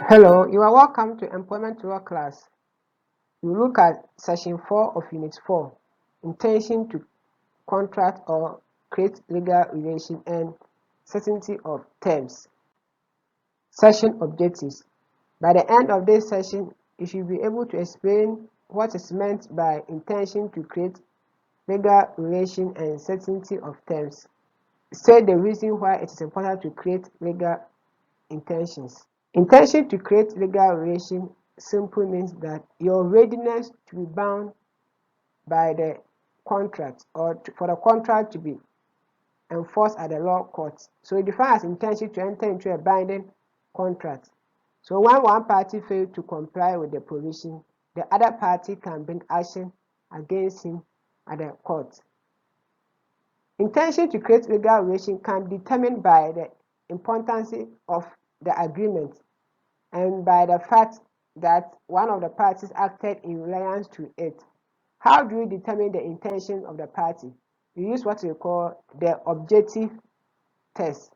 Hello, you are welcome to Employment Law class. We look at Section 4 of Unit 4, Intention to Contract or Create Legal Relation and Certainty of Terms. Session Objectives. By the end of this session, you should be able to explain what is meant by intention to create legal relation and certainty of terms. State the reason why it is important to create legal intentions. Intention to create legal relation simply means that your readiness to be bound by the contract or for the contract to be enforced at the law court. So it defines as intention to enter into a binding contract. So when one party fails to comply with the provision, the other party can bring action against him at the court. Intention to create legal relation can be determined by the importance of the agreement and by the fact that one of the parties acted in reliance to it. How do we determine the intention of the party? We use what we call the objective test.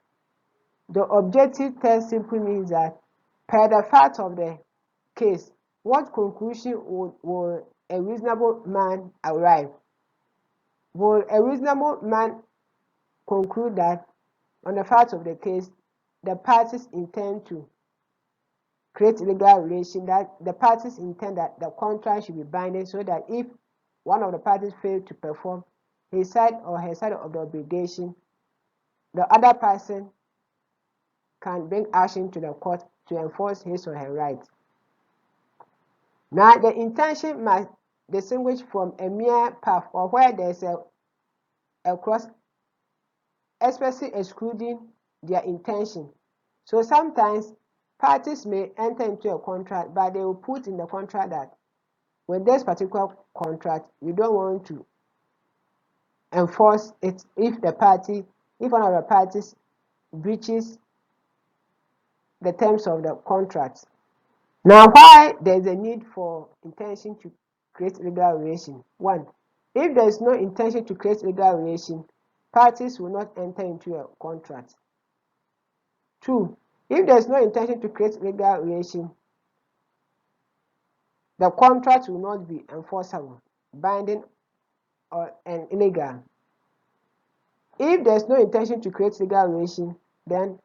The objective test simply means that per the fact of the case, what conclusion will a reasonable man arrive? Will a reasonable man conclude that on the fact of the case, the parties intend to create legal relation, that the parties intend that the contract should be binding, so that if one of the parties fails to perform his side or her side of the obligation, the other person can bring action to the court to enforce his or her right. Now, the intention must distinguish from a mere path or where there is a clause especially excluding their intention. So sometimes parties may enter into a contract, but they will put in the contract that with this particular contract, you don't want to enforce it if one of the parties breaches the terms of the contract. Now, why there is a need for intention to create legal relation? One, if there is no intention to create legal relation, parties will not enter into a contract. Two, if there is no intention to create legal relation, the contract will not be enforceable, binding, and illegal. If there is no intention to create legal relation, then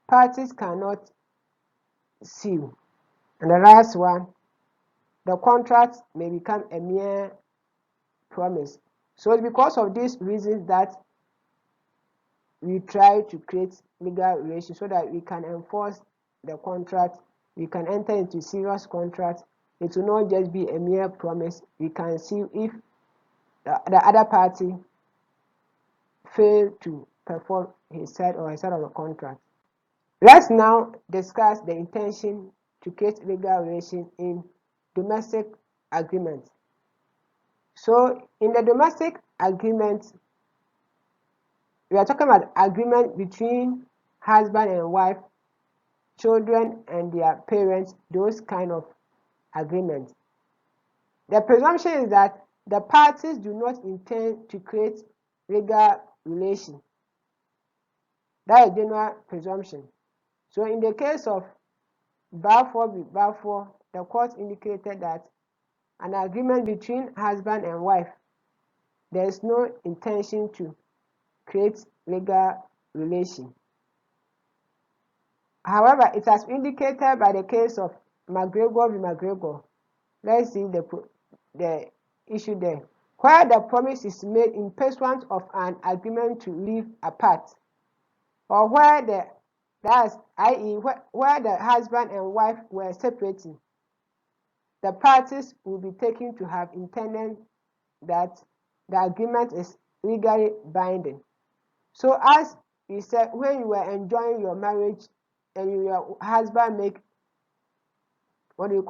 parties cannot sue. And the last one, the contract may become a mere promise. So it's because of these reasons that we try to create legal relations so that we can enforce the contract, we can enter into serious contract. It will not just be a mere promise. We can see if the other party fail to perform his side or her side of the contract. Let's now discuss the intention to create legal relation in domestic agreement. So in the domestic agreement, we are talking about agreement between husband and wife, children and their parents, those kind of agreements. The presumption is that the parties do not intend to create legal relation. That is general presumption. So in the case of Balfour v. Balfour, the court indicated that an agreement between husband and wife, there is no intention to create legal relation. However, it has been indicated by the case of McGregor v. McGregor. Let's see the issue there. Where the promise is made in pursuant of an agreement to live apart, or where where the husband and wife were separating, the parties will be taken to have intended that the agreement is legally binding. So as we said, when you were enjoying your marriage and your husband make and you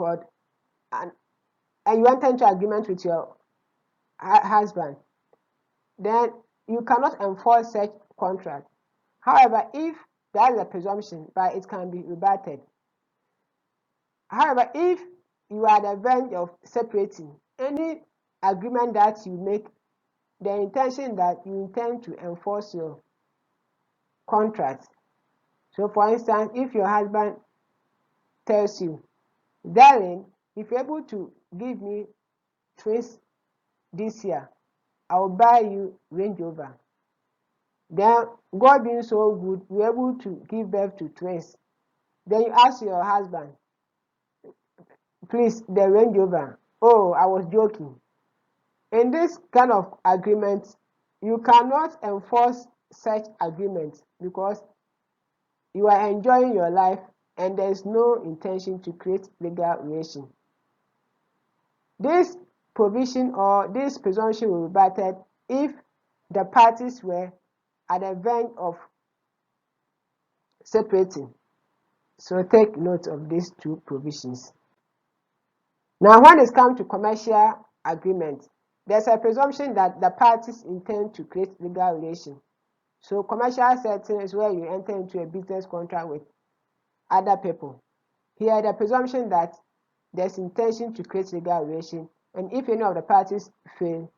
enter into agreement with your husband, then you cannot enforce such contract. However, if there is a presumption, but it can be rebutted. However, if you are the verge of separating, any agreement that you make, the intention that you intend to enforce your contract. So for instance, if your husband tells you, darling, if you're able to give me twins this year, I'll buy you Range Rover. Then God being so good, you're able to give birth to twins. Then you ask your husband, please, the Range Rover. Oh, I was joking. In this kind of agreement, you cannot enforce such agreement because you are enjoying your life and there is no intention to create legal relation. This provision or this presumption will be rebutted if the parties were at the verge of separating. So take note of these two provisions. Now, when it comes to commercial agreement, there's a presumption that the parties intend to create legal relation. So commercial setting is where you enter into a business contract with other people. Here, the presumption that there's intention to create legal relation, and if any of the parties fail,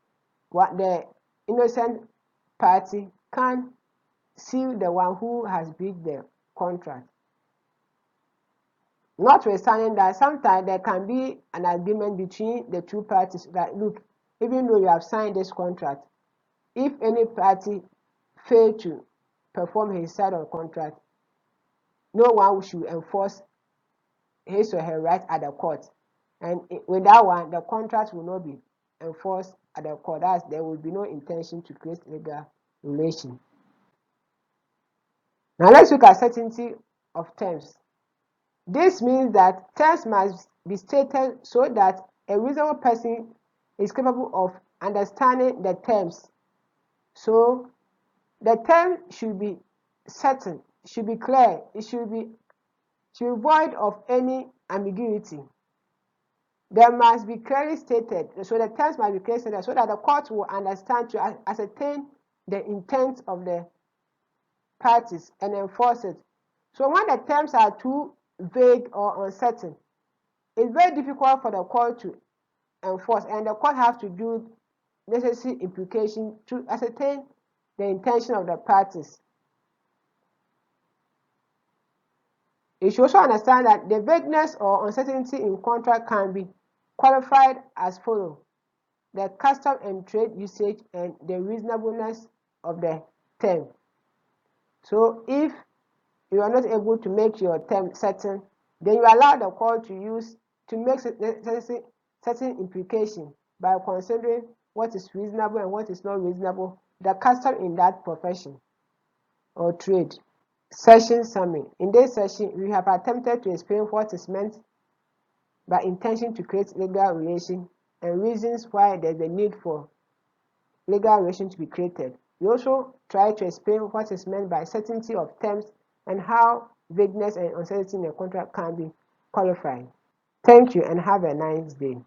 what the innocent party can sue the one who has breached the contract. Notwithstanding that, sometimes there can be an agreement between the two parties that, look, even though you have signed this contract, if any party fail to perform his side of the contract, no one should enforce his or her right at the court. And with that one, the contract will not be enforced at the court, as there will be no intention to create legal relation. Now let's look at certainty of terms. This means that terms must be stated so that a reasonable person is capable of understanding the terms. So the term should be certain, should be clear, it should be void of any ambiguity. There must be clearly stated, so the terms must be clearly stated so that the court will understand to ascertain the intent of the parties and enforce it. So when the terms are too vague or uncertain, it's very difficult for the court to enforce, and the court has to do necessary implication to ascertain the intention of the parties. You should also understand that the vagueness or uncertainty in contract can be qualified as follows: the custom and trade usage and the reasonableness of the term. So if you are not able to make your term certain, then you allow the court to make certain implication by considering what is reasonable and what is not reasonable, the custom in that profession or trade. Session summary. In this session, we have attempted to explain what is meant by intention to create legal relation and reasons why there is a need for legal relation to be created. We also try to explain what is meant by certainty of terms and how vagueness and uncertainty in a contract can be qualified. Thank you and have a nice day.